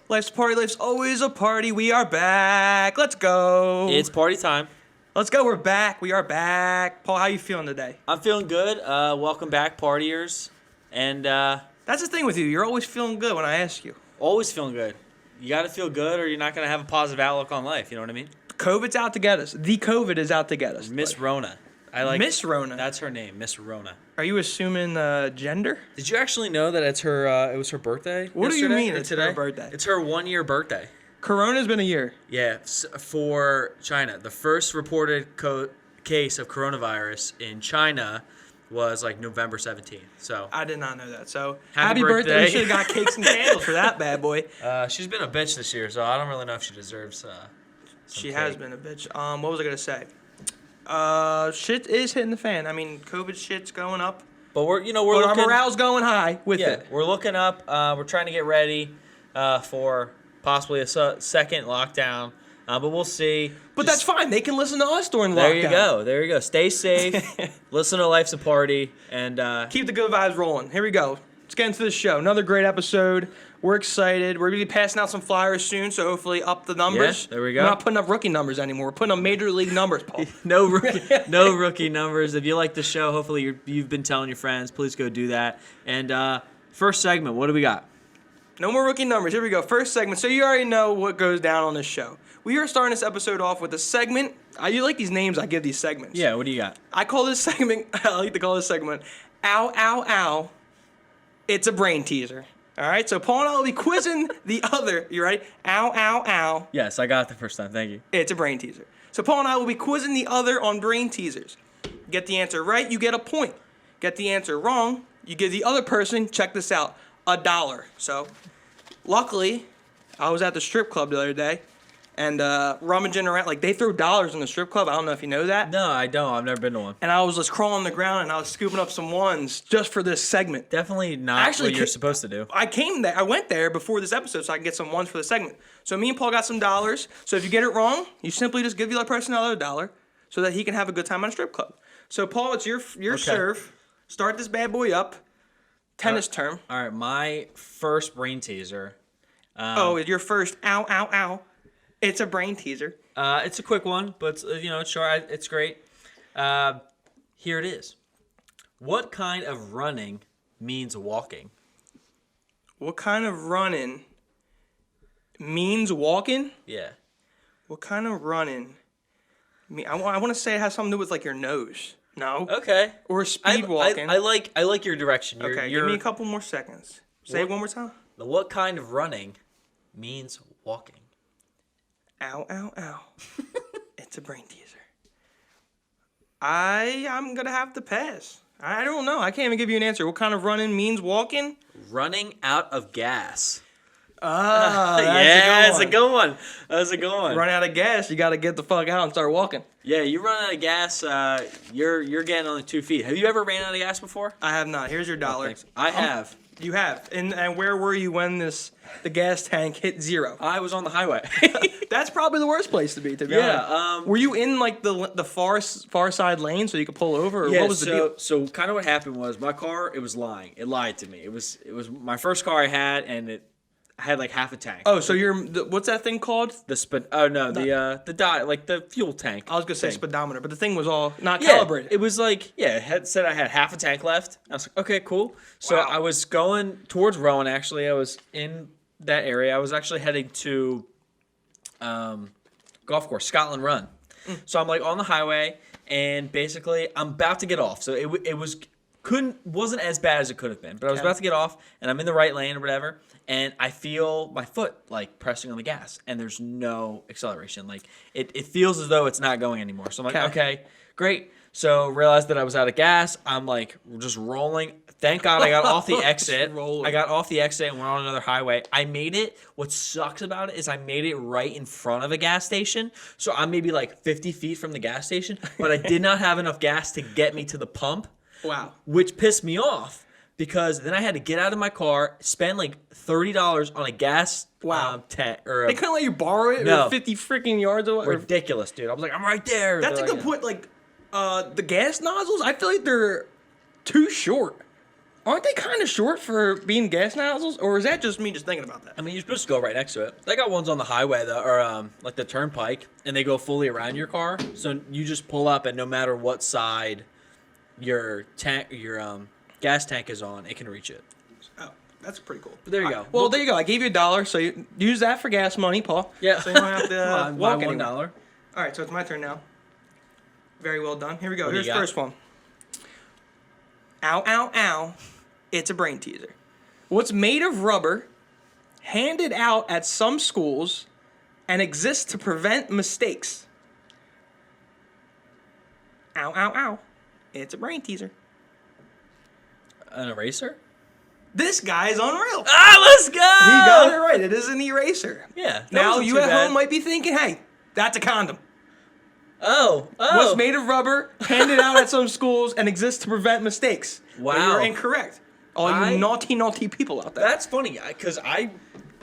Life's a party, life's always a party. We are back. Let's go. It's party time. Let's go. We're back. We are back. Paul, how you feeling today? I'm feeling good. Welcome back, partiers. And That's the thing with you. You're always feeling good when I ask you. always feeling good. You got to feel good or you're not going to have a positive outlook on life. You know what I mean? COVID's out to get us. The COVID is out to get us. Miss Rona. I like Miss Rona. That's her name, Miss Rona. Are you assuming gender? Did you actually know that it's her? It was her birthday. What do you yesterday mean or it's today? her birthday? It's her 1 year birthday. Corona's been a year. Yeah, for China, the first reported case of coronavirus in China was like November 17th. So I did not know that. So Happy birthday. We birthday. should have got cakes and candles for that bad boy. she's been a bitch this year, so I don't really know if she deserves. She cake. has been a bitch. What was I gonna say? Shit is hitting the fan. I mean, COVID shit's going up. But we're But looking. our morale's going high with it. We're looking up. We're trying to get ready for possibly a second lockdown. But we'll see. But that's fine. They can listen to us during lockdown. There you go. There you go. Stay safe. Listen to Life's a Party. And Keep the good vibes rolling. Here we go. Let's get into the show. Another great episode. We're excited. We're going to be passing out some flyers soon, so hopefully up the numbers. Yeah, there we go. We're not putting up rookie numbers anymore. We're putting up major league numbers, Paul. no rookie numbers. If you like the show, hopefully you've been telling your friends. Please go do that. And first segment, what do we got? No more rookie numbers. Here we go. First segment. So you already know what goes down on this show. We are starting this episode off with a segment. You like these names I give these segments. Yeah, what do you got? I call this segment, I like to call this segment, Ow, Ow, Ow. It's a brain teaser. All right, so Paul and I will be quizzing the other. You ready? Ow, ow, ow. Yes, I got it the first time. Thank you. It's a brain teaser. So Paul and I will be quizzing the other on brain teasers. Get the answer right, you get a point. Get the answer wrong, you give the other person, check this out, $1. So luckily, I was at the strip club the other day and rummaging around. Like, they throw dollars in the strip club. I don't know if you know that. No, I don't. I've never been to one. And I was just crawling on the ground and I was scooping up some ones just for this segment. Definitely not Actually, what you're supposed to do. I went there before this episode so I can get some ones for the segment. So me and Paul got some dollars. So if you get it wrong, you simply just give the other person another $1 so that he can have a good time on a strip club. So Paul, it's your serve. Start this bad boy up. Tennis term. All right, my first brain teaser. Your first ow, ow, ow. It's a brain teaser. It's a quick one, but it's short. It's great. Here it is. What kind of running means walking? What kind of running means walking? Yeah. What kind of running? I want to say it has something to do with like your nose. No. Okay. Or speed walking. I like your direction. Okay, give me a couple more seconds. Say it one more time. What kind of running means walking? Ow, ow, ow. It's a brain teaser. I'm going to have to pass. I don't know. I can't even give you an answer. What kind of running means walking? Running out of gas. That's a good one. That's a good one. Run out of gas, you got to get the fuck out and start walking. Yeah, you run out of gas, you're getting on 2 feet. Have you ever ran out of gas before? I have not. Here's your $1. Thanks. I have. You have. And where were you when the gas tank hit zero? I was on the highway. That's probably the worst place to be honest. Yeah. Were you in like the far side lane so you could pull over? Or what was the deal? So kind of what happened was my car, it was lying. It lied to me. It was my first car I had, and it had like half a tank. Oh, so what's that thing called? The fuel tank. I was gonna say speedometer, but the thing was all not Yeah, calibrated. it was like, it said I had half a tank left. I was like, okay, cool. So Wow. I was going towards Rowan, actually. I was in that area. I was actually heading to golf course, Scotland Run. So I'm like on the highway, and basically I'm about to get off. So it wasn't as bad as it could have been. But I was about to get off, and I'm in the right lane or whatever, and I feel my foot like pressing on the gas, and there's no acceleration. Like it feels as though it's not going anymore. So I'm like, okay, great. So realized that I was out of gas. I'm like just rolling. Thank God I got off the exit. I got off the exit and went on another highway. I made it. What sucks about it is I made it right in front of a gas station. So I'm maybe like 50 feet from the gas station, but I did not have enough gas to get me to the pump. Wow. Which pissed me off because then I had to get out of my car, spend like $30 on a gas They couldn't let you borrow it? No. Or 50 freaking yards away? Ridiculous, dude. I was like, I'm right there. That's a good point. Like, the gas nozzles, I feel like they're too short. Aren't they kind of short for being gas nozzles, or is that just me just thinking about that? I mean, you're supposed to go right next to it. They got ones on the highway though, or like the turnpike, and they go fully around your car. So you just pull up, and no matter what side your gas tank is on, it can reach it. Oh, that's pretty cool. But there you go. Well, there you go. I gave you $1, so you use that for gas money, Paul. Yeah. So you don't have to walk $1. anywhere. All right, so it's my turn now. Very well done. Here we go. What do Here's you the got? first one. Ow, ow, ow. It's a brain teaser. What's made of rubber, handed out at some schools, and exists to prevent mistakes? Ow, ow, ow. It's a brain teaser. An eraser? This guy is unreal. Ah, let's go! He got it right. It is an eraser. Yeah. that Now, wasn't you too at bad. home might be thinking, hey, that's a condom. Oh. What's made of rubber, handed out at some schools, and exists to prevent mistakes. Wow. But you're incorrect. All you naughty, naughty people out there. That's funny, because I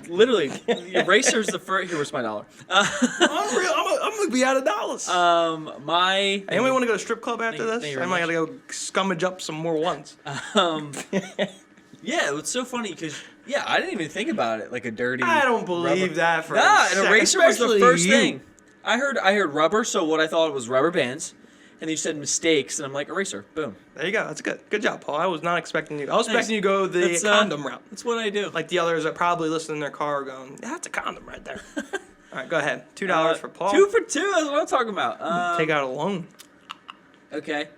literally, the eraser's the first. Here, where's my $1? Unreal. I'm going to be out of dollars. My. Anybody want to go to strip club after Thank this? you I very might much. got to go scummage up some more ones. Yeah, it's so funny because I didn't even think about it like a dirty. I don't believe rubber. that for Nah, a an second, eraser was the especially first you. thing. I heard rubber, so what I thought was rubber bands, and you said mistakes, and I'm like eraser. Boom. There you go. That's good. Good job, Paul. I was not expecting you. I was Thanks. expecting you to go the That's, condom route. That's what I do. Like the others that probably listen in their car going, that's a condom right there. All right, go ahead. $2 for Paul. 2 for 2. That's what I'm talking about. Take out a loan. Okay.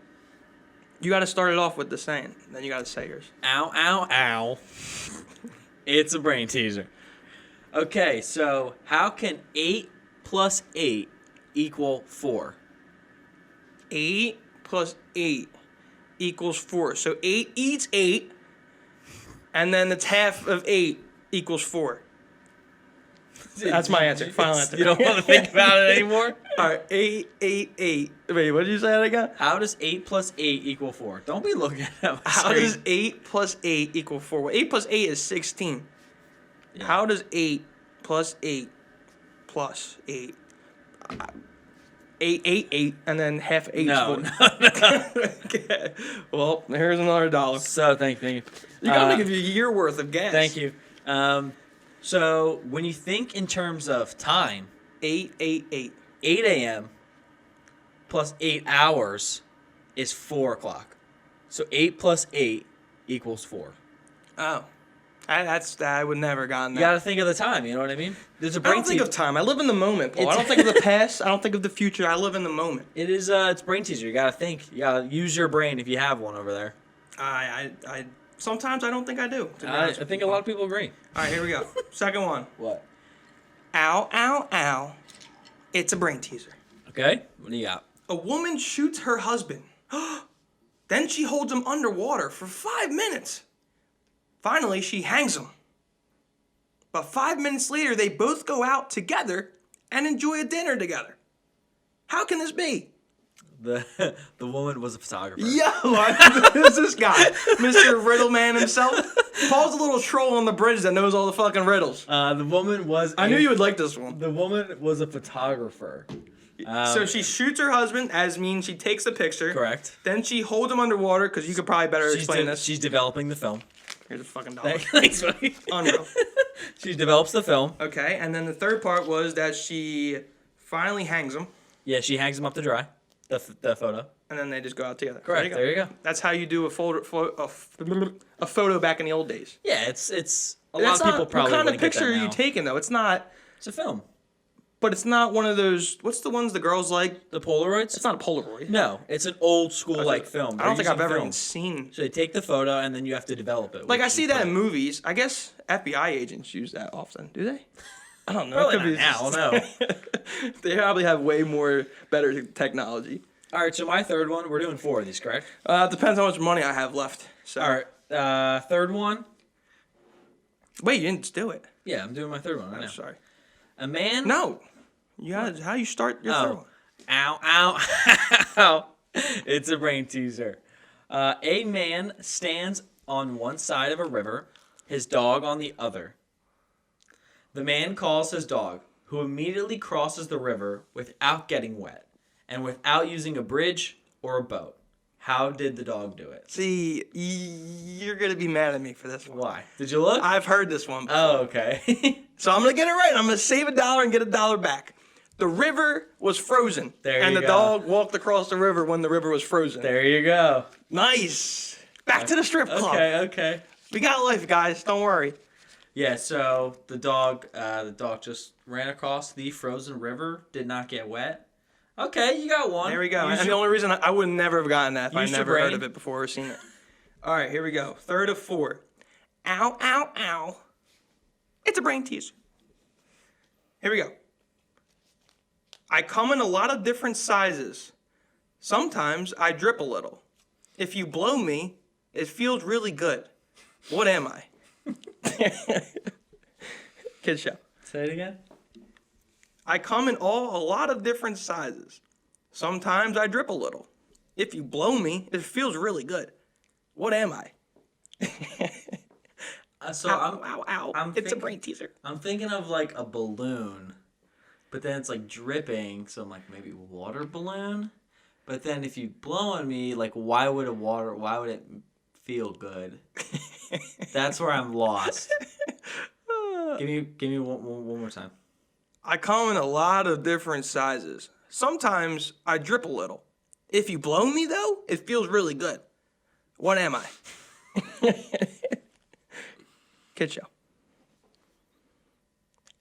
You got to start it off with the saying. Then you got to say yours. Ow, ow, ow. It's a brain teaser. Okay, so how can 8 plus 8 equal 4? 8 plus 8 equals 4. So 8 eats 8, and then it's half of 8 equals 4. That's my answer. Final answer. You don't want to think about it anymore? All right, 8, 8, 8. Wait, what did you say that again? How does 8 plus 8 equal 4? Don't be looking at my How screen. does 8 plus 8 equal 4? Well, 8 plus 8 is 16. Yeah. How does 8 plus 8 plus 8? 8, 8, 8, and then half 8 No, is 4. no. Okay. Well, here's another $1. So, thank you. You gotta give you a year worth of gas. Thank you. So, when you think in terms of time, 8, 8, 8. 8 a.m. plus 8 hours is 4 o'clock. So, 8 plus 8 equals 4. Oh. I would never gotten that. You got to think of the time, you know what I mean? There's a I brain don't think teaser. of time. I live in the moment, Paul. I It's- don't think of the past. I don't think of the future. I live in the moment. It is, it's brain teaser. You got to think. You got to use your brain if you have one over there. I sometimes I don't think I do. To be I honest with think you. a lot of people agree. All right, here we go. Second one. What? Ow, ow, ow. It's a brain teaser. Okay. What do you got? A woman shoots her husband. Then she holds him underwater for 5 minutes. Finally, she hangs him. But 5 minutes later, they both go out together and enjoy a dinner together. How can this be? The woman was a photographer. Yo, who's this guy? Mr. Riddleman himself? Paul's a little troll on the bridge that knows all the fucking riddles. The woman was. I knew you would like this one. The woman was a photographer. So she shoots her husband, as means she takes the picture. Correct. Then she holds him underwater, because you could probably better explain this. She's developing the film. Here's a fucking dollar. Thanks, buddy. Unreal. She develops the film. Okay, and then the third part was that she finally hangs him, Yeah, she hangs him up to dry. The photo. and then they just go out together. Correct. There you go. That's how you do a photo back in the old days. Yeah, it's a That's lot of people not, probably what kind of wouldn't get picture that are you now. taking, though? It's not, It's a film. but it's not one of those, what's the ones the girls like? The Polaroids? It's not a Polaroid. No, it's an old school like film. I don't think They're I've ever using even film. seen. So they take the photo and then you have to develop it. Like, I which see you that put in it. movies. I guess FBI agents use that often. Do they? I don't know. Probably It could not now, no. They probably have way more better technology. All right, so my third one, we're doing 4 of these, correct? It depends how much money I have left. So. All right, third one. Wait, you didn't do it. Yeah, I'm doing my third one right I'm now. sorry. A man. No. You gotta, how you start your third one? Ow, ow, ow. It's a brain teaser. A man stands on one side of a river, his dog on the other. The man calls his dog, who immediately crosses the river without getting wet and without using a bridge or a boat. How did the dog do it? See, you're going to be mad at me for this one. Why? Did you look? I've heard this one before. Oh, okay. So I'm going to get it right. I'm going to save $1 and get $1 back. The river was frozen. And the dog walked across the river when the river was frozen. There you go. Nice. Back to the strip club. Okay. We got life, guys. Don't worry. Yeah, so the dog just ran across the frozen river, did not get wet. Okay, you got one. There we go. And the only reason I would never have gotten that if I Use your never heard brain. of it before or seen it. All right, here we go. Third of 4. Ow, ow, ow. It's a brain teaser. Here we go. I come in a lot of different sizes. Sometimes I drip a little. If you blow me, it feels really good. What am I? Kid show. Say it again. I come in a lot of different sizes. Sometimes I drip a little. If you blow me, it feels really good. What am I? Ow. It's a brain teaser. I'm thinking of like a balloon, but then it's like dripping, so I'm like maybe water balloon. But then if you blow on me, like why would it feel good? That's where I'm lost. Give me one more time. I come in a lot of different sizes. Sometimes I drip a little. If you blow me, though, it feels really good. What am I? Kid show.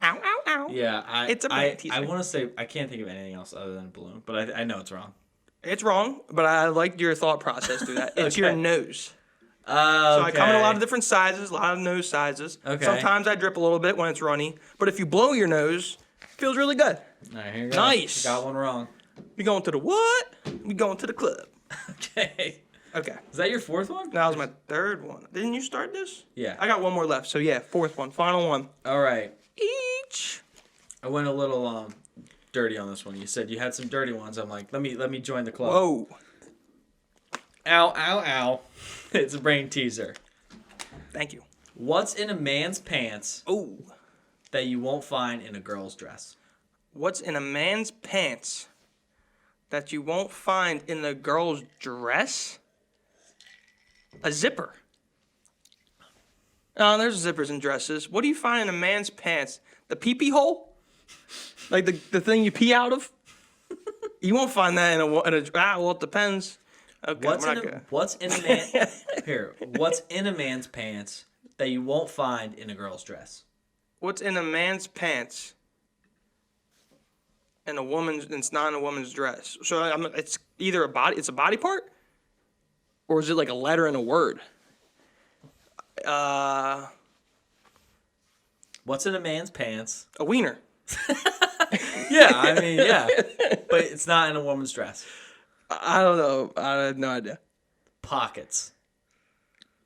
Ow, ow, ow. Yeah, It's a brain teaser. I want to say I can't think of anything else other than balloon, but I know it's wrong. It's wrong, but I liked your thought process through that. It's your nose. So I come in a lot of different sizes, a lot of nose sizes. Okay. Sometimes I drip a little bit when it's runny, but if you blow your nose, it feels really good. All right, here you go. Nice. You got one wrong. We going to the what? We going to the club. Okay. Okay. Is that your fourth one? That was my third one. Didn't you start this? Yeah. I got one more left. So yeah, fourth one, final one. All right. Each. I went a little dirty on this one. You said you had some dirty ones. I'm like, let me join the club. Whoa. Ow. It's a brain teaser. Thank you. What's in a man's pants Oh. that you won't find in a girl's dress? What's in a man's pants that you won't find in a girl's dress? A zipper. Oh, there's zippers in dresses. What do you find in a man's pants? The pee-pee hole? Like the thing you pee out of? You won't find that in a well, it depends. Okay, What's in a man's pants that you won't find in a girl's dress? What's in a man's pants and it's not in a woman's dress? So it's either it's a body part, or is it like a letter and a word? What's in a man's pants? A wiener. Yeah, I mean, yeah. But it's not in a woman's dress. I don't know. I have no idea. Pockets.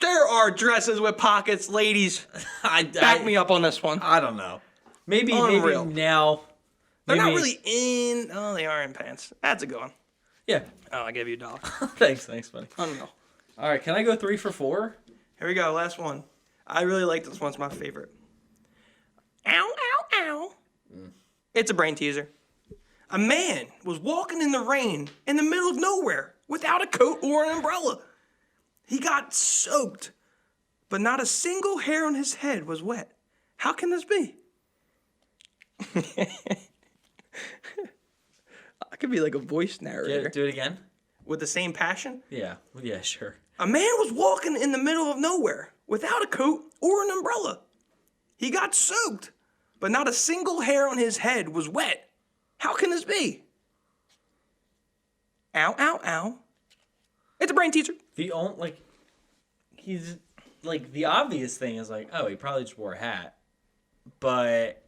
There are dresses with pockets, ladies. Back me up on this one. I don't know. Maybe now. They're not really in. Oh, they are in pants. That's a good one. Yeah. Oh, I gave you $1. Thanks, buddy. Unreal. All right, can I go 3 for 4? Here we go. Last one. I really like this one. It's my favorite. Ow, ow, ow. It's a brain teaser. A man was walking in the rain in the middle of nowhere without a coat or an umbrella. He got soaked, but not a single hair on his head was wet. How can this be? I could be like a voice narrator. Do it again. With the same passion? Yeah, sure. A man was walking in the middle of nowhere without a coat or an umbrella. He got soaked, but not a single hair on his head was wet. How can this be? Ow, ow, ow. It's a brain teaser. The obvious thing is like, oh, he probably just wore a hat. But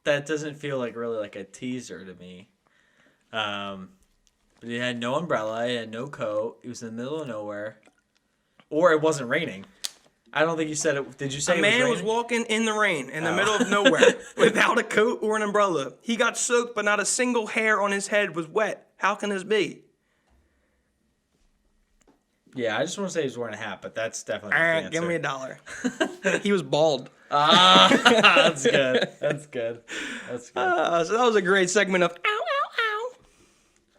that doesn't feel like really like a teaser to me. But he had no umbrella, he had no coat, he was in the middle of nowhere. Or it wasn't raining. I don't think you said it. Did you say a man was walking in the rain in the middle of nowhere without a coat or an umbrella. He got soaked, but not a single hair on his head was wet. How can this be? Yeah, I just want to say he was wearing a hat, but that's definitely not the answer. Give me $1. He was bald. That's good. That's good. So that was a great segment of ow, ow, ow.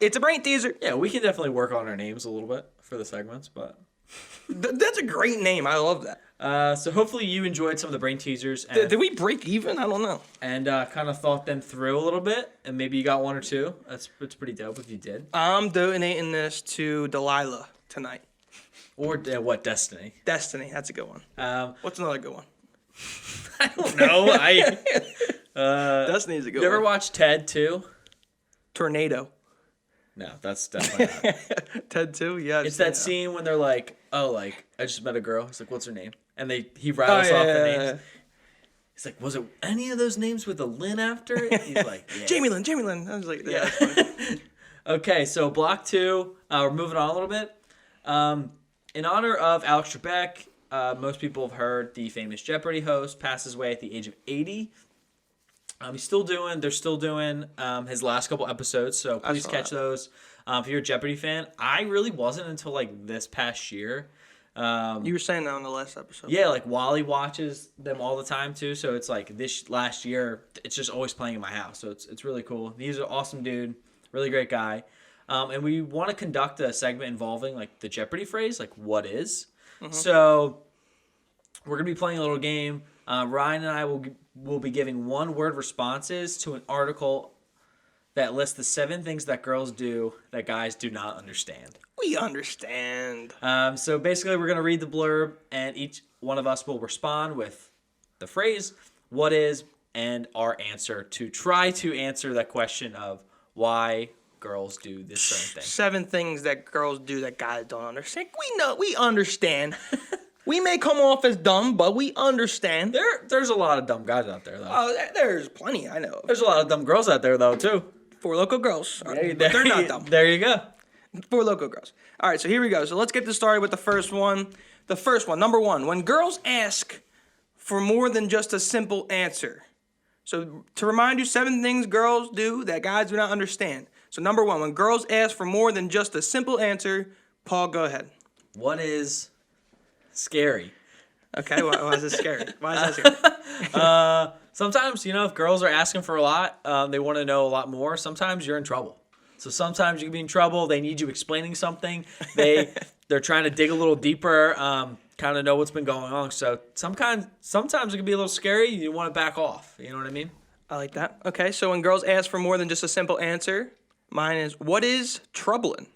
It's a brain teaser. Yeah, we can definitely work on our names a little bit for the segments, but That's a great name. I love that. so hopefully you enjoyed some of the brain teasers and, Did we break even? I don't know. and kind of thought them through a little bit, and maybe you got one or two. It's pretty dope if you did. I'm donating this to Delilah tonight. Or what, Destiny? Destiny. That's a good one. What's another good one? I don't know. Destiny's a good You ever one. watch Ted 2? Tornado. No, that's definitely not. Ted 2? Yeah. It's that scene when they're like, oh, like, I just met a girl. He's like, what's her name? And he rattles off the names. He's like, was it any of those names with a Lynn after it? He's like, yeah. Jamie Lynn. I was like, yeah. That's funny. Okay, so block 2. We're moving on a little bit. In honor of Alex Trebek, most people have heard the famous Jeopardy host passes away at the age of 80. They're still doing his last couple episodes, so please catch those. If you're a Jeopardy fan, I really wasn't until like this past year. You were saying that on the last episode. Yeah, like Wally watches them all the time too, so it's like this last year, it's just always playing in my house, so it's really cool. He's an awesome dude, really great guy. And we want to conduct a segment involving like the Jeopardy phrase, like what is. So we're gonna be playing a little game. Ryan and I will be giving one-word responses to an article that lists the 7 things that girls do that guys do not understand. We understand. So basically, we're gonna read the blurb, and each one of us will respond with the phrase "what is" and our answer to try to answer that question of why girls do this certain thing. 7 things that girls do that guys don't understand. We understand. We may come off as dumb, but we understand. There's a lot of dumb guys out there, though. Oh, there's plenty, I know. There's a lot of dumb girls out there, though, too. 4 local girls. But they're not dumb. There you go. 4 local girls. All right, so here we go. So let's get this started with the first one. The first one, number 1. When girls ask for more than just a simple answer. So to remind you, 7 things girls do that guys do not understand. So number 1, when girls ask for more than just a simple answer, Paul, go ahead. What is scary? Okay, why is it scary? Why is that scary? Sometimes, if girls are asking for a lot, they want to know a lot more. Sometimes you're in trouble. So sometimes you can be in trouble. They need you explaining something. They're trying to dig a little deeper, kind of know what's been going on. So sometimes it can be a little scary. You want to back off. You know what I mean? I like that. Okay, so when girls ask for more than just a simple answer, mine is, what is troubling?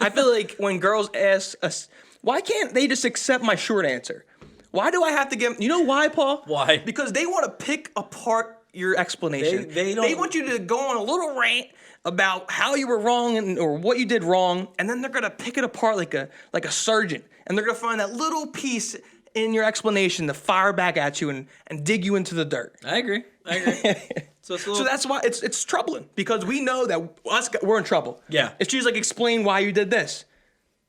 I feel like when girls ask us, why can't they just accept my short answer? Why do I have to give... You know why, Paul? Why? Because they want to pick apart your explanation. They want you to go on a little rant about how you were wrong or what you did wrong, and then they're going to pick it apart like a surgeon. And they're going to find that little piece in your explanation to fire back at you and dig you into the dirt. I agree. So that's why it's troubling, because we know that we're in trouble. Yeah. If she's like, explain why you did this,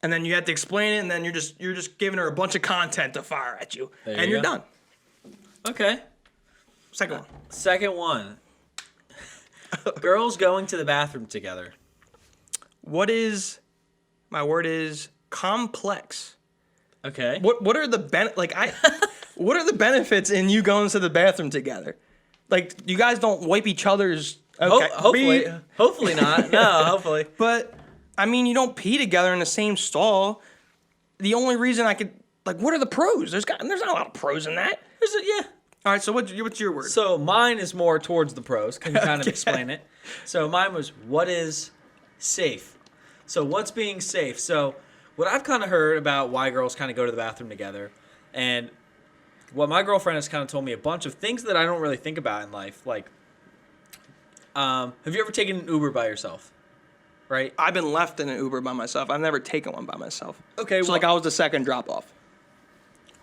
and then you have to explain it, and then you're just giving her a bunch of content to fire at you, and you're done. Okay. Second one. Girls going to the bathroom together. My word is complex. Okay. What are the what are the benefits in you going to the bathroom together? Like, you guys don't wipe each other's. Okay. Hopefully not. No, hopefully. But I mean, you don't pee together in the same stall. The only reason I could what are the pros? There's not a lot of pros in that. Yeah. All right. So what's your word? So mine is more towards the pros. Can you kind of explain it? So mine was, what is safe? So what's being safe? So what I've kind of heard about why girls kind of go to the bathroom together, and what my girlfriend has kind of told me a bunch of things that I don't really think about in life. Like, have you ever taken an Uber by yourself? Right? I've been left in an Uber by myself. I've never taken one by myself. Okay. So I was the second drop off.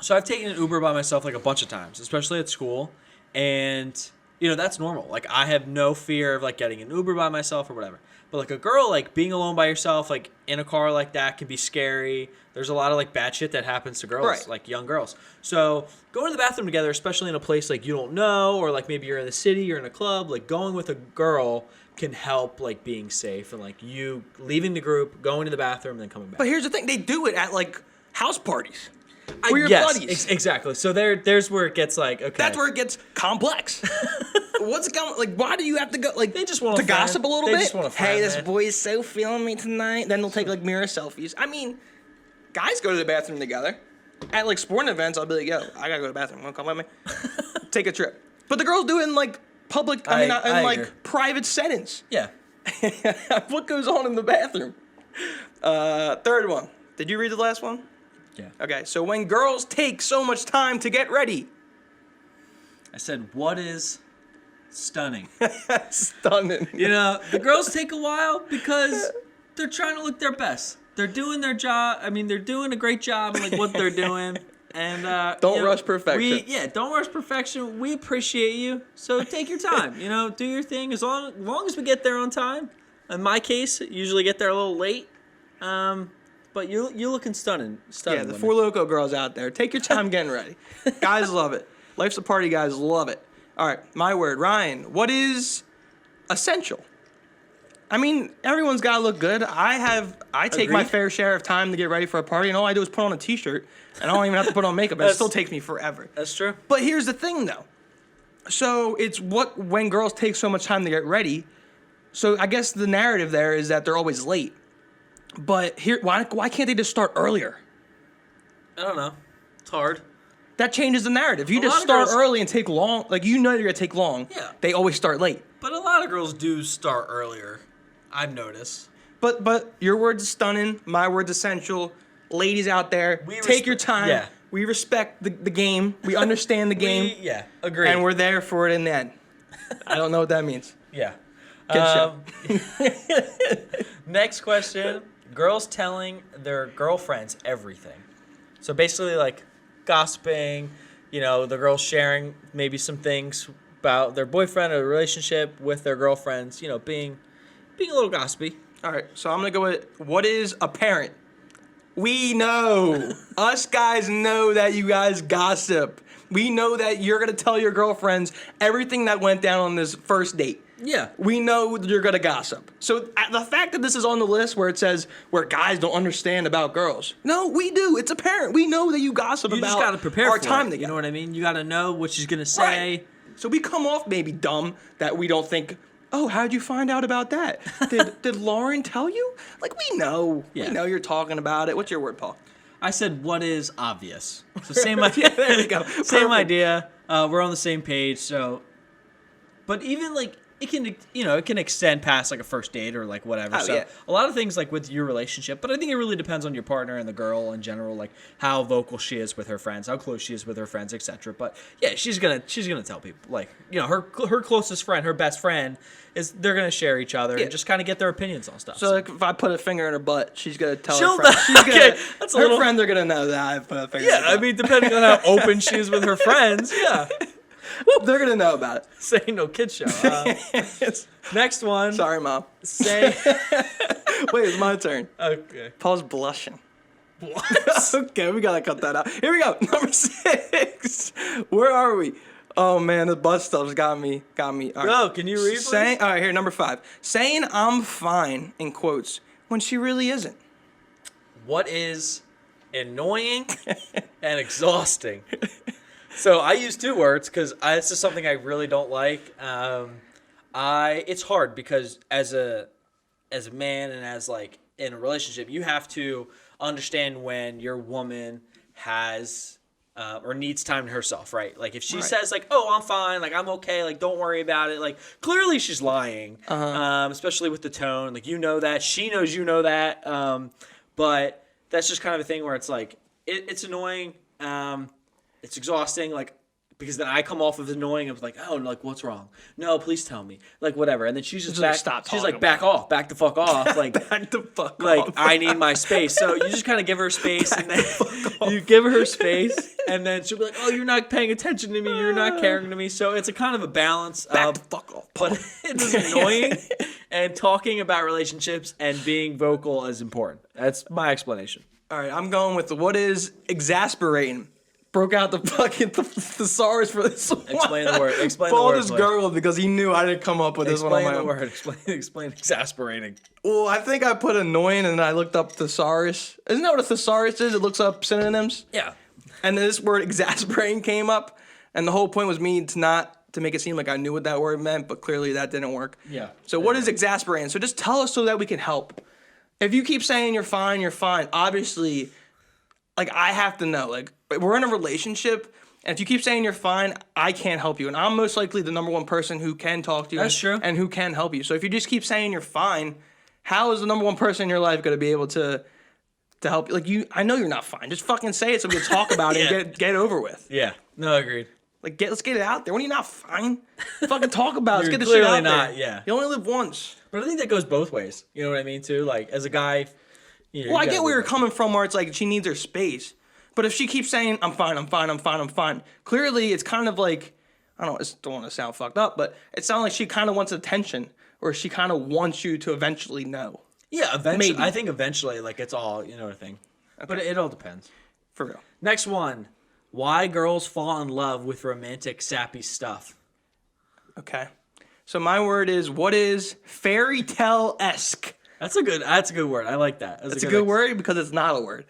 So I've taken an Uber by myself like a bunch of times, especially at school, and that's normal. Like, I have no fear of like getting an Uber by myself or whatever. But like a girl, like being alone by yourself, like in a car like that, can be scary. There's a lot of like bad shit that happens to girls, right, like young girls. So going to the bathroom together, especially in a place like you don't know, or like maybe you're in the city, you're in a club, like going with a girl can help like being safe and like you leaving the group, going to the bathroom, and then coming back. But here's the thing: they do it at like house parties. With your buddies. Exactly. So there's where it gets like, okay. That's where it gets complex. What's going? Like, why do you have to go? Like, They just want to a friend. gossip a little They bit. just want a friend, Hey, this man. boy is so feeling me tonight. Then they'll take like mirror selfies. I mean, guys go to the bathroom together. At like sporting events, I'll be like, yo, I gotta go to the bathroom. Wanna come with me? Take a trip. But the girls do it in like public. I mean, in I like agree. private settings. Yeah. What goes on in the bathroom? Third one. Did you read the last one? Yeah. Okay, so when girls take so much time to get ready. I said, what is stunning? Stunning. You know, the girls take a while because they're trying to look their best. They're doing their job. I mean, they're doing a great job in like what they're doing. And Don't rush perfection. Don't rush perfection. We appreciate you. So take your time. You know, do your thing as long as we get there on time. In my case, usually get there a little late. But you're looking stunning. Yeah, the women. Four Loko girls out there. Take your time getting ready. Guys love it. Life's a party, guys love it. All right, my word. Ryan, what is essential? I mean, everyone's got to look good. I take my Agreed. fair share of time to get ready for a party, and all I do is put on a t-shirt, and I don't even have to put on makeup. It still takes me forever. That's true. But here's the thing, though. So it's when girls take so much time to get ready. So I guess the narrative there is that they're always late. But why can't they just start earlier? I don't know. It's hard. That changes the narrative. You A just lot of start girls- early and take long. Like, you know you're going to take long. Yeah. They always start late. But a lot of girls do start earlier. I've noticed. But your word's is stunning. My word's essential. Ladies out there, take your time. Yeah. We respect the game. We understand the game. Agree. And we're there for it in the end. I don't know what that means. Yeah. Kid Next question. Girls telling their girlfriends everything. So basically, like, gossiping, you know, the girls sharing maybe some things about their boyfriend or relationship with their girlfriends, you know, being a little gossipy. All right, so I'm going to go with what is apparent? We know. Us guys know that you guys gossip. We know that you're going to tell your girlfriends everything that went down on this first date. Yeah. We know you're going to gossip. So the fact that this is on the list where it says where guys don't understand about girls. No, we do. It's apparent. We know that you gossip You about just got to prepare our for time it. together. You know what I mean? You got to know what she's going to say. Right. So we come off maybe dumb that we don't think, oh, how'd you find out about that? Did Lauren tell you? Like, we know. Yeah. We know you're talking about it. What's your word, Paul? I said, what is obvious? So same idea. There we go. Same Perfect. idea. We're on the same page. So, but even like it can, you know, it can extend past like a first date or like whatever. Oh, So yeah. a lot of things like with your relationship, but I think it really depends on your partner and the girl in general, like how vocal she is with her friends, how close she is with her friends, etc. But yeah, she's gonna tell people, like, you know, her closest friend, her best friend they're gonna share each other and just kind of get their opinions on stuff. So like, if I put a finger in her butt, she's gonna tell She'll her friends. She's gonna, okay, that's a her little- friends are gonna know that I put a finger. yeah, in her I butt. mean, depending on how open she is with her friends, yeah. Whoop, they're gonna know about it. Say no kid show. Next one. Sorry, Mom. Say. Wait, it's my turn. Okay. Paul's blushing. What? Okay, we gotta cut that out. Here we go. Number 6. Where are we? Oh man, the butt stuff's got me. All right. Go, can you read, please? All right, here, number 5. Saying I'm fine in quotes when she really isn't. What is annoying and exhausting? So I use 2 words because this is something I really don't like. It's hard because as a man and as like in a relationship, you have to understand when your woman has or needs time to herself, right? Like if she says like, "Oh, I'm fine," like I'm okay, like don't worry about it, like clearly she's lying. Especially with the tone, like you know that she knows you know that. But that's just kind of a thing where it's like it's annoying. It's exhausting, like, because then I come off of annoying. I'm like, oh, like, what's wrong? No, please tell me, like, whatever. And then she's just like, back. stop She's talking like, back off, back the fuck off, like, Back the fuck like off. I need my space. So you just kind of give her space, and then you give her space, and then she'll be like, oh, you're not paying attention to me, you're not caring to me. So it's a kind of a balance. Back the fuck off. But it is annoying, and talking about relationships and being vocal is important. That's my explanation. All right, I'm going with what is exasperating. Broke out the fucking thesaurus for this one. Explain the word. Explain Paul the word. just please. gurgled because he knew I didn't come up with this one on Explain my the own. word. Explain exasperating. Well, I think I put annoying and then I looked up thesaurus. Isn't that what a thesaurus is? It looks up synonyms. Yeah. And then this word exasperating came up, and the whole point was me to to make it seem like I knew what that word meant, but clearly that didn't work. Yeah. So what is exasperating? So just tell us so that we can help. If you keep saying you're fine, obviously, like, I have to know. Like, we're in a relationship, and if you keep saying you're fine, I can't help you. And I'm most likely the number one person who can talk to you. That's true. And who can help you. So if you just keep saying you're fine, how is the number one person in your life going to be able to help you? Like, I know you're not fine. Just fucking say it so we can talk about it and get it over with. Yeah. No, agreed. Like, let's get it out there. When you're not fine, fucking talk about it. Let's You're get the shit clearly out not, there. yeah. You only live once. But I think that goes both ways. You know what I mean, too? Like, as a guy... Well, I get where you're coming from, where it's like she needs her space. But if she keeps saying, I'm fine, clearly it's kind of like, I don't want to sound fucked up, but it sounds like she kind of wants attention, or she kind of wants you to eventually know. Yeah, eventually. Maybe. I think eventually, like, it's all, a thing. Okay. But it all depends. For real. Next one. Why girls fall in love with romantic, sappy stuff. Okay. So my word is, what is fairy tale-esque? That's a good word. I like that. It's a good word because it's not a word.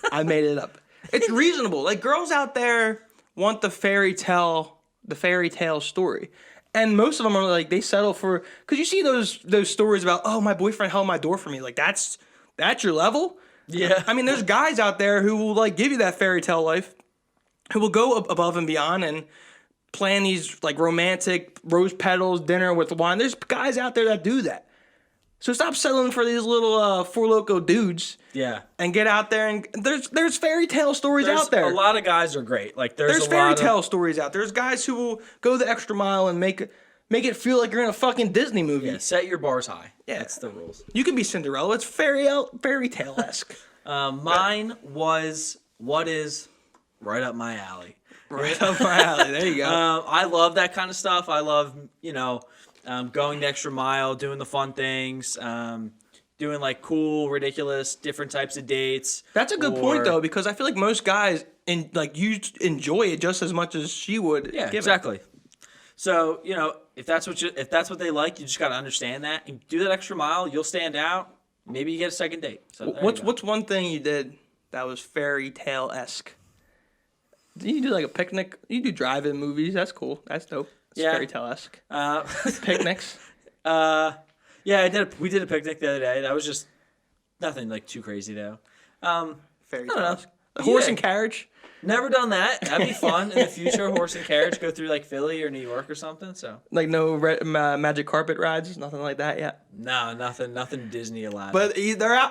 I made it up. It's reasonable. Like, girls out there want the fairy tale story. And most of them are like, they settle for, because you see those stories about, oh, my boyfriend held my door for me. Like, that's your level? Yeah. I mean, there's guys out there who will, like, give you that fairy tale life, who will go above and beyond and plan these, like, romantic rose petals dinner with wine. There's guys out there that do that. So stop settling for these little Four Loko dudes. Yeah. And get out there, and there's fairy tale stories out there. A lot of guys are great. Like, there's fairy tale stories out there. There's guys who will go the extra mile and make it feel like you're in a fucking Disney movie. Yeah, set your bars high. Yeah. That's the rules. You can be Cinderella. It's fairy tale-esque. Mine was what is right up my alley. Right up my alley. There you go. I love that kind of stuff. I love, going the extra mile, doing the fun things, doing like cool, ridiculous, different types of dates. That's a good point though, because I feel like most guys you enjoy it just as much as she would. Yeah, exactly. So if that's what they like, you just got to understand that and do that extra mile. You'll stand out. Maybe you get a second date. So what's one thing you did that was fairy tale-esque? Did you do like a picnic? You do drive-in movies. That's cool. That's dope. It's fairy tale-esque. Picnics. Yeah, we did a picnic the other day. That was just nothing like too crazy though. Fairy tale-esque. A horse and carriage. Never done that. That'd be fun in the future. Horse and carriage, go through like Philly or New York or something. So like no magic carpet rides, nothing like that yet. No, nothing Disney Aladdin. But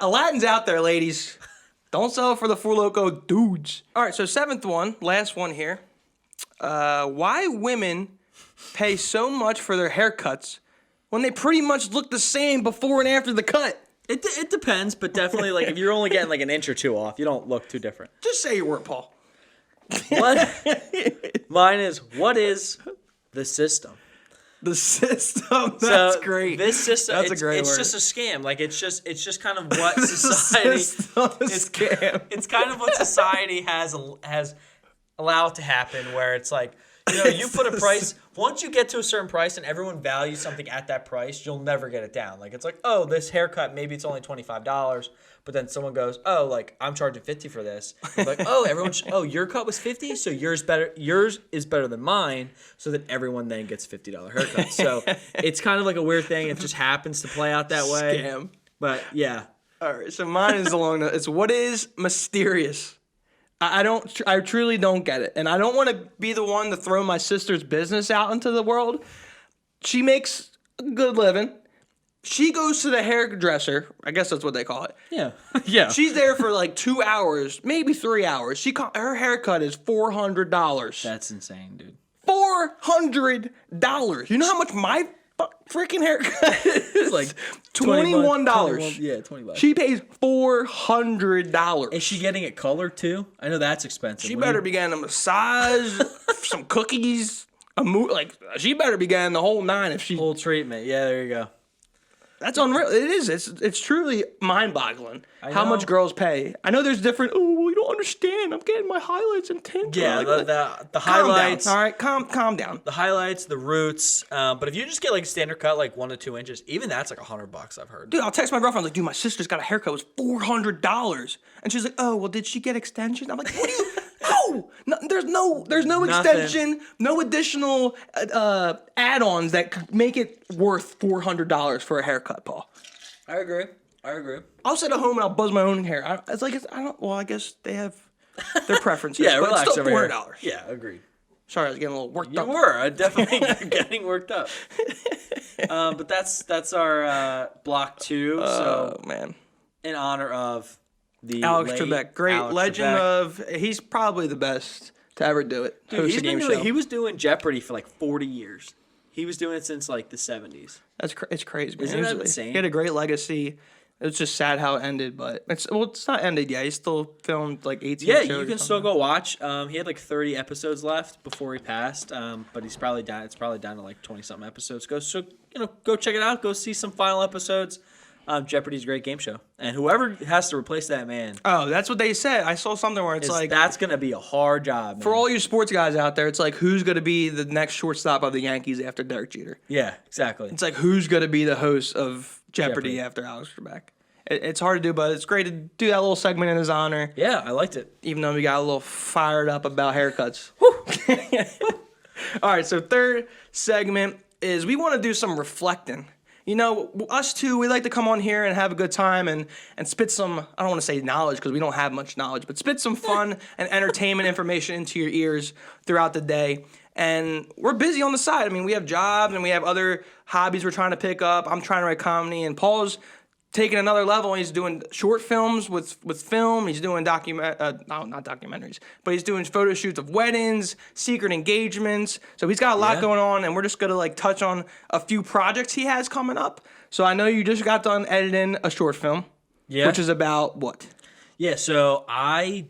Aladdin's out there, ladies. Don't sell for the Four Loko dudes. All right, so 7th one, last one here. Why women pay so much for their haircuts when they pretty much look the same before and after the cut? It depends, but definitely like if you're only getting like an inch or two off, you don't look too different. Just say your word, Paul. Mine is, what is the system? The system. That's great. This system. That's a great word. It's just a scam. Like it's just kind of what society. Scam. It's kind of what society has allowed to happen, where it's like, you put a price. Once you get to a certain price and everyone values something at that price, you'll never get it down. Like it's like, oh, this haircut, maybe it's only $25, but then someone goes, oh, like I'm charging $50 for this. Like, oh, your cut was $50, so yours is better than mine, so that everyone then gets $50 haircuts. So it's kind of like a weird thing. It just happens to play out that way. Scam. But yeah. All right, so mine is it's what is mysterious. I truly don't get it. And I don't want to be the one to throw my sister's business out into the world. She makes a good living. She goes to the hairdresser. I guess that's what they call it. Yeah. Yeah. She's there for like 2 hours, maybe 3 hours. Her haircut is $400. That's insane, dude. $400. You know how much my freaking haircut is? Like $21. Yeah, $20. She pays $400. Is she getting it colored too? I know that's expensive. She better be getting a massage, some cookies, she better be getting the whole 9 if she. Whole treatment. Yeah, there you go. That's unreal. It is. It's truly mind-boggling how much girls pay. I know there's different. Oh, well, you don't understand. I'm getting my highlights and tint. Yeah, the highlights. Down. All right, calm down. The highlights, the roots. But if you just get like a standard cut, like 1 to 2 inches, even that's like $100. I've heard. Dude, I'll text my girlfriend like, dude, my sister's got a haircut. It was $400, and she's like, oh, well, did she get extensions? I'm like, what do you? No, there's no Nothing. extension, no additional add-ons that could make it worth $400 for a haircut, Paul. I agree. I'll sit at home and I'll buzz my own hair. I guess they have their preferences. Yeah, but relax it's still over $400. here. Yeah, agreed. Sorry, I was getting a little worked up. You were. I definitely getting worked up. But that's our block 2. So man. In honor of the Alex late Trebek, great Alex legend Trebek. he's probably the best to ever do it. Dude, host a game show. he was doing Jeopardy for like 40 years. He was doing it since like the 70s. It's crazy, man. Isn't that insane? He had a great legacy. It's just sad how it ended, but it's not ended yet. He still filmed like 18 Yeah, shows you or can still something. go watch. He had like 30 episodes left before he passed, but he's probably down. It's probably down to like 20-something episodes. Go check it out. Go see some final episodes. Jeopardy's a great game show, and whoever has to replace that man. Oh, that's what they said. I saw something where it's like that's gonna be a hard job, man. for all you sports guys out there. It's like who's gonna be the next shortstop of the Yankees after Derek Jeter? Yeah, exactly. It's like who's gonna be the host of Jeopardy after Alex Trebek? It's hard to do, but it's great to do that little segment in his honor. Yeah, I liked it. Even though we got a little fired up about haircuts. All right, so third segment is we want to do some reflecting. You know, us two, we like to come on here and have a good time and spit some, I don't want to say knowledge because we don't have much knowledge, but spit some fun and entertainment information into your ears throughout the day. And we're busy on the side. I mean, we have jobs and we have other hobbies we're trying to pick up. I'm trying to write comedy, and Paul's taking another level. He's doing short films with film. He's doing not documentaries, but he's doing photo shoots of weddings, secret engagements. So he's got a lot going on, and we're just gonna like touch on a few projects he has coming up. So I know you just got done editing a short film, which is about what? Yeah, so I've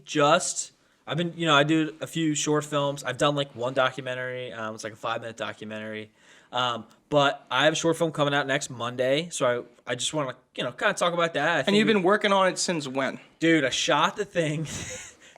been, I do a few short films. I've done like one documentary. It's like a 5-minute documentary. But I have a short film coming out next Monday, so I just want to, kind of talk about that. And you've been working on it since when? Dude, I shot the thing.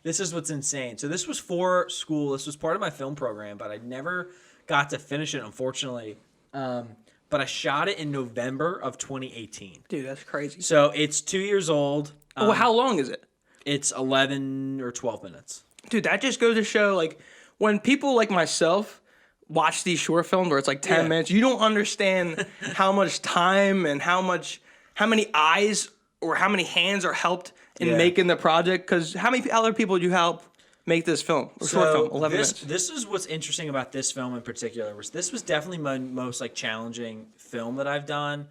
This is what's insane. So this was for school. This was part of my film program, but I never got to finish it, unfortunately. But I shot it in November of 2018. Dude, that's crazy. So it's 2 years old. Well, how long is it? It's 11 or 12 minutes. Dude, that just goes to show, like, when people like myself watch these short films where it's like 10 minutes, you don't understand how much time and how many eyes or how many hands are helped in making the project. Because how many other people did you help make this film? Short film, 11 minutes. This is what's interesting about this film in particular. This was definitely my most like challenging film that I've done.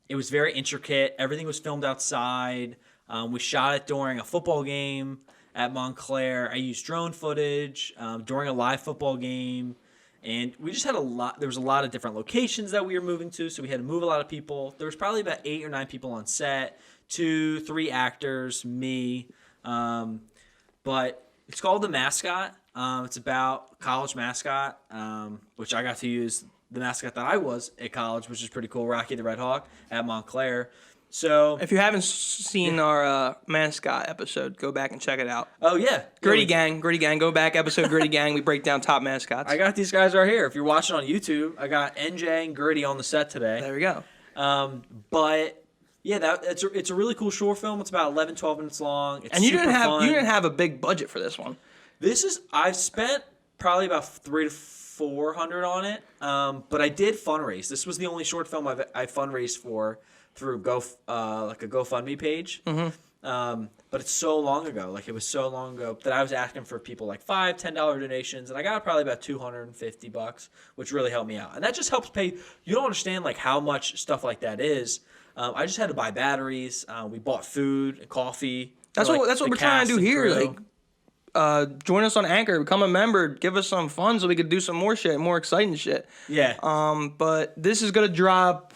It was very intricate. Everything was filmed outside. We shot it during a football game at Montclair. I used drone footage during a live football game. And we just had there was a lot of different locations that we were moving to, so we had to move a lot of people. There was probably about 8 or 9 people on set, 2, 3 actors, me. But it's called The Mascot. It's about college mascot, which I got to use the mascot that I was at college, which is pretty cool, Rocky the Red Hawk at Montclair. So if you haven't seen our mascot episode, go back and check it out. Oh yeah, Gritty Gang, go back episode Gritty Gang. We break down top mascots. I got these guys right here. If you're watching on YouTube, I got NJ and Gritty on the set today. There we go. But yeah, it's a really cool short film. It's about 11, 12 minutes long. It's and you super fun. You didn't have a big budget for this one. I've spent probably about $300 to $400 on it. But I did fundraise. This was the only short film I fundraised for through like a GoFundMe page. Mm-hmm. But it's so long ago. Like, it was so long ago that I was asking for people like $5, $10 donations, and I got probably about $250, which really helped me out. And that just helps pay. You don't understand like how much stuff like that is. I just had to buy batteries. We bought food and coffee. That's what we're trying to do here. Like, join us on Anchor, become a member, give us some fun so we could do some more shit, more exciting shit. Yeah. But this is gonna drop.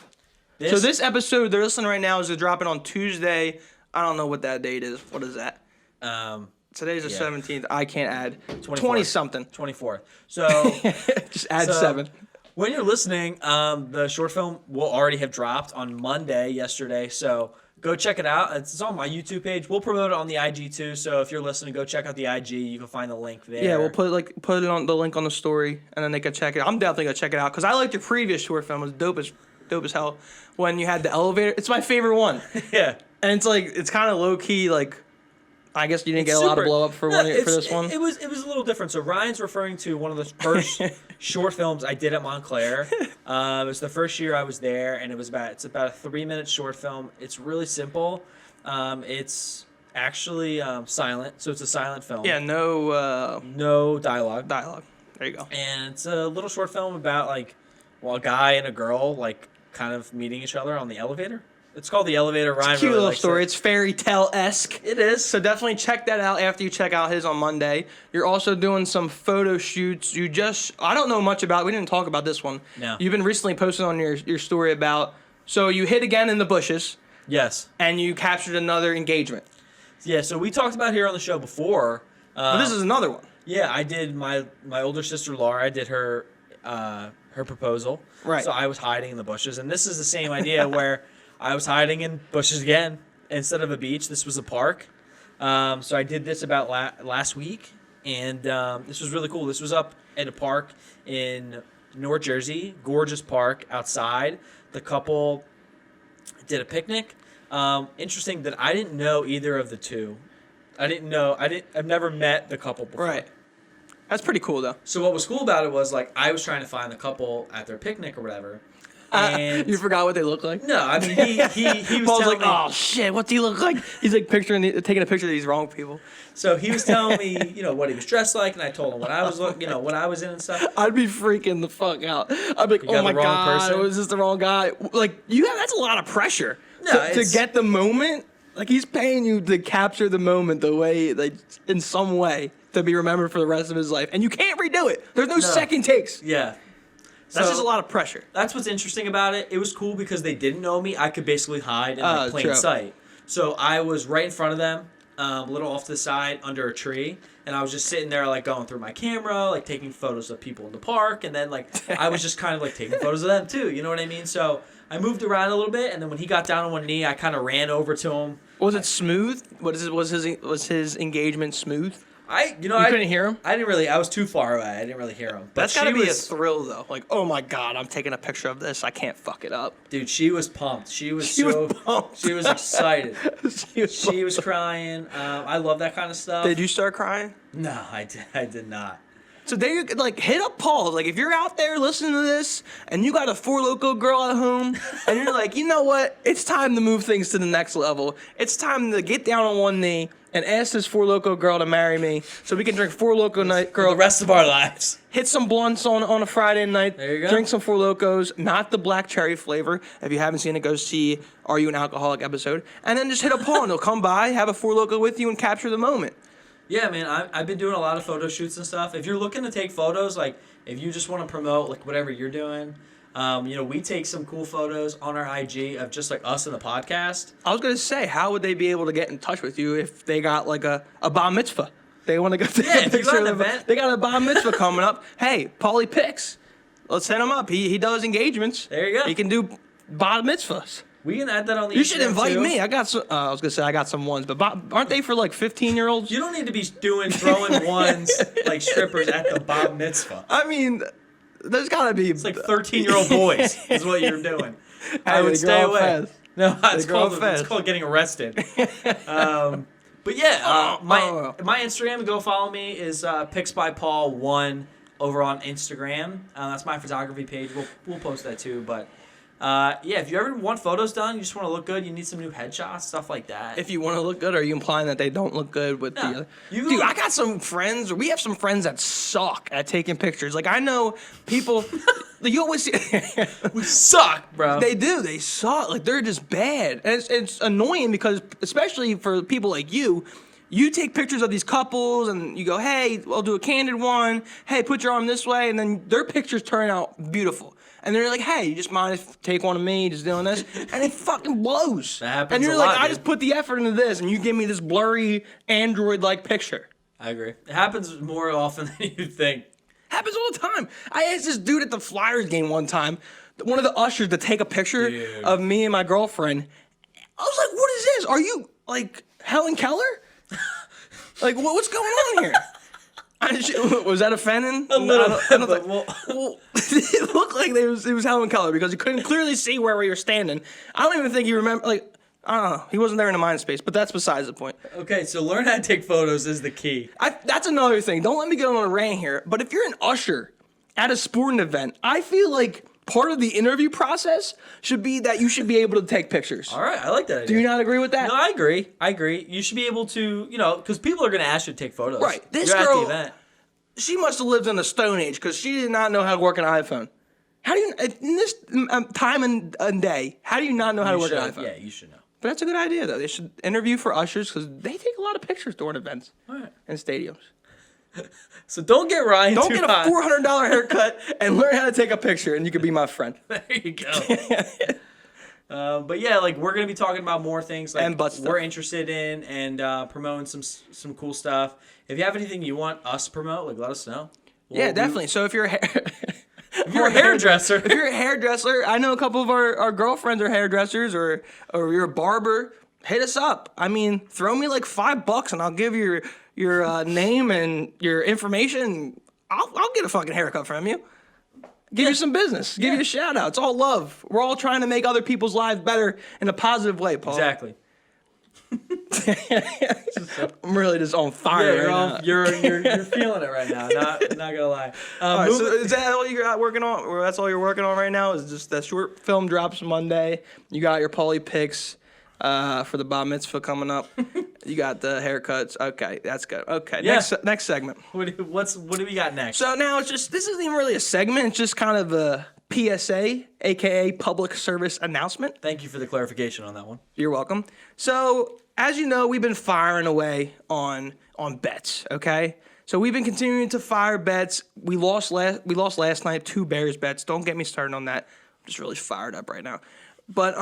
So this episode they're listening right now is dropping on Tuesday. I don't know what that date is. What is that? Today's the 17th. I can't add 20-something. 24th. So just add 7. When you're listening, the short film will already have dropped on Monday, yesterday. So go check it out. It's on my YouTube page. We'll promote it on the IG too. So if you're listening, go check out the IG. You can find the link there. Yeah, we'll put it on the link on the story, and then they can check it. I'm definitely gonna check it out because I liked your previous short film. It was dope as hell. When you had the elevator, it's my favorite one. Yeah, and it's kind of low key, like I guess you didn't It's get a lot of super- blow up for No, for this one. It was a little different. So Ryan's referring to one of the first short films I did at Montclair. It was the first year I was there, and it's about a 3-minute short film. It's really simple. It's actually silent, so it's a silent film. Yeah, No dialogue. dialogue. There you go. And it's a little short film about a guy and a girl kind of meeting each other on the elevator. It's called The Elevator. Ryan It's a cute really little likes story. it. It's fairy tale-esque. It is. So definitely check that out after you check out his on Monday. You're also doing some photo shoots. I don't know much about, we didn't talk about this one. No. You've been recently posting on your story about, so you hit again in the bushes Yes. and you captured another engagement. Yeah, so we talked about here on the show before. But this is another one. Yeah, I did my older sister Laura. I did her proposal. Right. So I was hiding in the bushes, and this is the same idea where I was hiding in bushes again instead of a beach. This was a park. So I did this about last week, and this was really cool. This was up at a park in North Jersey, gorgeous park outside. The couple did a picnic. Interesting that I didn't know either of the two. I've never met the couple before. Right. That's pretty cool, though. So what was cool about it was I was trying to find the couple at their picnic or whatever. And You forgot what they look like? no, I mean he was Paul's telling like, oh shit, what do you look like? He's like taking a picture of these wrong people. So he was telling me, what he was dressed like, and I told him what I was what I was in and stuff. I'd be freaking the fuck out. I'd be like, You oh got my the wrong god, person? was this the wrong guy? That's a lot of pressure No, to it's- get the moment. He's paying you to capture the moment the way, in some way, to be remembered for the rest of his life, and you can't redo it. There's no second takes. Yeah. That's So- just a lot of pressure. That's what's interesting about it. It was cool because they didn't know me. I could basically hide in plain true. sight. So I was right in front of them, a little off to the side under a tree, and I was just sitting there going through my camera, taking photos of people in the park, and then I was just kind of taking photos of them too. You know what I mean? So I moved around a little bit, and then when he got down on one knee, I kind of ran over to him. Was it smooth? Was his engagement smooth? I couldn't hear him? I didn't really. I was too far away. I didn't really hear him. But That's gotta she be a was, thrill, though. Oh my god, I'm taking a picture of this. I can't fuck it up. dude. She was pumped. She was pumped. She was excited. She She was crying. I love that kind of stuff. Did you start crying? No, I did not. So there you hit up Paul. If you're out there listening to this and you got a Four Loko girl at home and you're like, you know what? It's time to move things to the next level. It's time to get down on one knee and ask this Four Loko girl to marry me so we can drink Four Loko night, For girl. the rest of our lives. Hit some blunts on a Friday night. There you go. Drink some Four Lokos, not the black cherry flavor. If you haven't seen it, go see Are You an Alcoholic episode. And then just hit up Paul and he'll come by, have a Four Loko with you and capture the moment. Yeah, man. I've been doing a lot of photo shoots and stuff. If you're looking to take photos, if you just want to promote whatever you're doing, we take some cool photos on our IG of just us in the podcast. I was going to say, how would they be able to get in touch with you if they got a bar-mitzvah? They want to go take a if you picture got an of event. They got a bar-mitzvah coming up. Hey, Paulie Picks. Let's hit him up. He does engagements. There you go. He can do bar-mitzvahs. We can add that on the You should Instagram, invite too. me. I got some. I was gonna say I got some ones, but aren't they for 15-year-olds? You don't need to be throwing ones like strippers at the bar mitzvah. I mean, there's gotta be. It's 13-year-old boys is what you're doing. I Hey, would they stay grow up away. fast. No, it's grow up called fast. getting arrested. But yeah, my Instagram, go follow me, is Pics by Paul 1 over on Instagram. That's my photography page. We'll post that too. But if you ever want photos done, you just want to look good, you need some new headshots, stuff like that. If you want to look good, are you implying that they don't look good with the other? You- Dude, I got some friends. We have some friends that suck at taking pictures. I know people. You always see. we suck, bro. They do. They suck. They're just bad. And it's annoying because, especially for people like you take pictures of these couples and you go, hey, I'll do a candid one. Hey, put your arm this way. And then their pictures turn out beautiful. And they're like, hey, you just mind if take one of me, just doing this? And it fucking blows. That happens and you're a like, lot, I dude. just put the effort into this, and you give me this blurry Android-like picture. I agree. It happens more often than you think. Happens all the time. I asked this dude at the Flyers game one time, one of the ushers, to take a picture of me and my girlfriend. I was like, what is this? Are you, Helen Keller? What's going on here? Was that offending? A little I don't bit, think- but well, it looked like it was Helen Keller because you couldn't clearly see where we were standing. I don't even think you remember. I don't know. He wasn't there in the mind space, but that's besides the point. Okay, so learn how to take photos is the key. That's another thing. Don't let me get on a rant here, but if you're an usher at a sporting event, I feel like part of the interview process should be that you should be able to take pictures. All right, I like that idea. Do you not agree with that? No, I agree. You should be able to, because people are going to ask you to take photos. Right. This You're girl, at the event. she must have lived in the Stone Age because she did not know how to work an iPhone. How do you, in this time and day, how do you not know how to work an iPhone? Yeah, you should know. But that's a good idea, though. They should interview for ushers because they take a lot of pictures during events and stadiums. So don't get Ryan Don't too get a hot. $400 haircut and learn how to take a picture, and you can be my friend. There you go. But yeah, like we're gonna be talking about more things like And butt stuff. we're interested in and promoting some cool stuff. If you have anything you want us to promote, like let us know. Yeah, definitely. So if you're a If you're a hairdresser, if you're a hairdresser, I know a couple of our girlfriends are hairdressers, or you're a barber. Hit us up. I mean, throw me like $5 and I'll give you your name and your information. I'll get a fucking haircut from you. Give you some business. Give you a shout out. It's all love. We're all trying to make other people's lives better in a positive way, Paul. exactly. I'm really just on fire right now. You're feeling it right now. Not gonna lie. All right, so is that all you're working on? Or that's all you're working on right now? Is just that short film drops Monday? You got your Parlay picks for the Bar-mitzvah coming up. You got the haircuts. Okay, that's good. Okay, Yeah. next segment. what do we got next? So now this isn't even really a segment. It's just kind of a PSA, aka public service announcement. Thank you for the clarification on that one. You're welcome. So, as you know, we've been firing away on bets, okay? So we've been continuing to fire bets. We lost last night, 2 Bears bets. Don't get me started on that. I'm just really fired up right now. But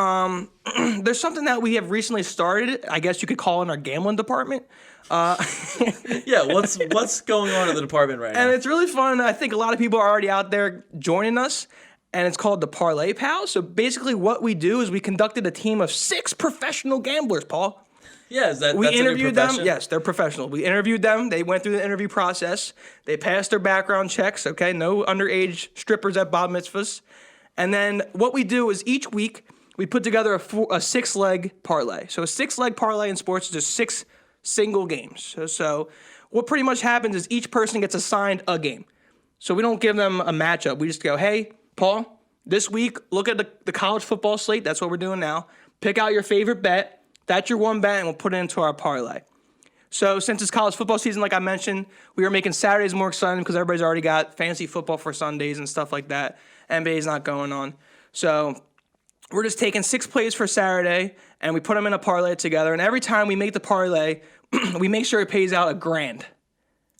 there's something that we have recently started, I guess you could call in our gambling department. Yeah, what's going on in the department right now? And it's really fun. I think a lot of people are already out there joining us. And it's called the Parlay Pals. So basically what we do is we conducted a team of 6 professional gamblers, Paul. Yeah, We that's a new interviewed them. profession? Yes, they're professional. We interviewed them. They went through the interview process. They passed their background checks, okay? No underage strippers at bar mitzvahs. And then what we do is each week we put together a 6-leg parlay. So a 6-leg parlay in sports is just 6 single games. So what pretty much happens is each person gets assigned a game. So we don't give them a matchup. We just go, hey, Paul, this week, look at the college football slate. That's what we're doing now. Pick out your favorite bet. That's your one bet, and we'll put it into our parlay. So since it's college football season, like I mentioned, we are making Saturdays more exciting because everybody's already got fantasy football for Sundays and stuff like that. NBA's not going on. So we're just taking 6 plays for Saturday, and we put them in a parlay together. And every time we make the parlay, we make sure it pays out $1,000.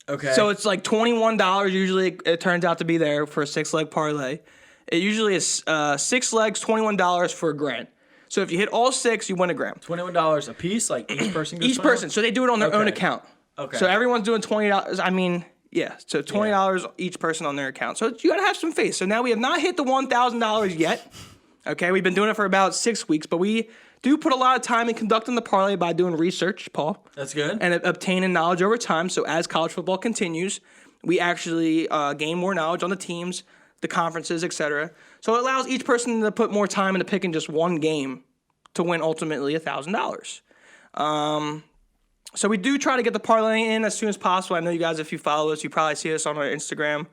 Okay. So it's like $21 usually it turns out to be there for a 6-leg parlay. It usually is 6 legs, $21 for $1,000. So if you hit all 6, you win $1,000. $21 a piece, like each person gets Each person. So they do it on their own account. Okay. So everyone's doing $20. I mean, yeah. So $20 each person on their account. So you got to have some faith. So now we have not hit the $1,000 yet. Okay. We've been doing it for about 6 weeks, but we do put a lot of time in conducting the parlay by doing research, Paul. That's good. And obtaining knowledge over time. So as college football continues, we actually gain more knowledge on the teams, the conferences, etc. So it allows each person to put more time into picking just one game to win ultimately $1,000. So we do try to get the parlay in as soon as possible. I know you guys, if you follow us, you probably see us on our Instagram.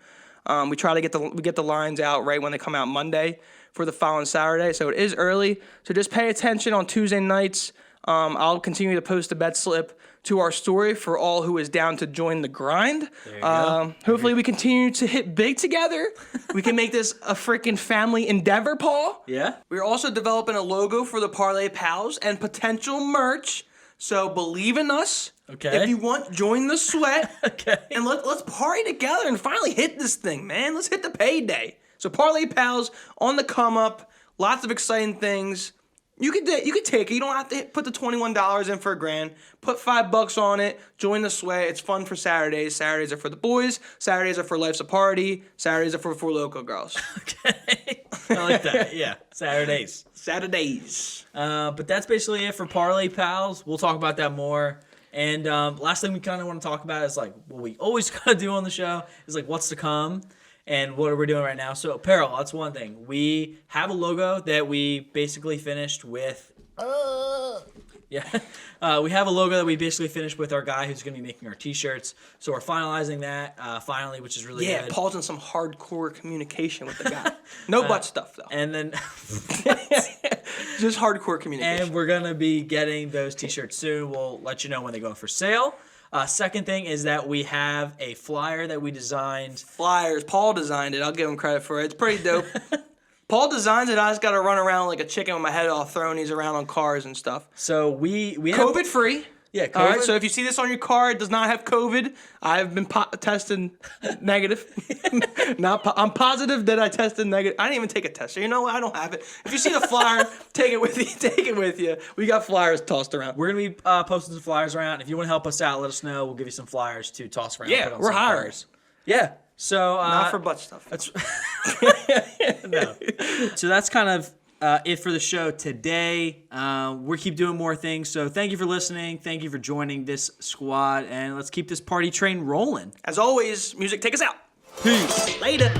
We try to get the lines out right when they come out Monday for the following Saturday. So it is early. So just pay attention on Tuesday nights. I'll continue to post a bet slip to our story for all who is down to join the grind. There you go. Hopefully we continue to hit big together. We can make this a freaking family endeavor, Paul. Yeah. We're also developing a logo for the Parlay Pals and potential merch. So believe in us. Okay. If you want, join the sweat. Okay. And let's party together and finally hit this thing, man. Let's hit the payday. So Parlay Pals on the come up. Lots of exciting things. You could take it. You don't have to put the $21 in for $1,000. Put $5 on it. Join the sweat. It's fun for Saturdays. Saturdays are for the boys. Saturdays are for Life's a Party. Saturdays are for Four Loco Girls. Okay. I like that. Yeah. Saturdays. But that's basically it for Parlay Pals. We'll talk about that more. And last thing we kind of want to talk about is like what we always kind of do on the show is like what's to come. And what are we doing right now? So apparel, that's one thing. We have a logo that we basically finished with Yeah. We have a logo that we basically finished with our guy who's going to be making our T-shirts. So we're finalizing that finally, which is really good. Yeah, Paul's in some hardcore communication with the guy. No butt stuff, though. And then Just hardcore communication. and we're going to be getting those T-shirts soon. We'll let you know when they go for sale. Second thing is that we have a flyer that we designed. Flyers. Paul designed it. I'll give him credit for it. It's pretty dope. Paul designs it. I just got to run around like a chicken with my head off, throwing these around on cars and stuff. So we COVID free. Yeah, COVID. All right, so if you see this on your car, it does not have COVID. I've been tested negative. I'm positive that I tested negative. I didn't even take a test, so you know what? I don't have it. If you see the flyer, take it with you. Take it with you. We got flyers tossed around. We're going to be posting some flyers around. If you want to help us out, let us know. We'll give you some flyers to toss around. Yeah, we're hiring. Yeah. So Not for butt stuff. That's no. So that's kind of it for the show today. We keep doing more things. So thank you for listening. Thank you for joining this squad, and let's keep this party train rolling. As always, music, take us out. Peace. Later.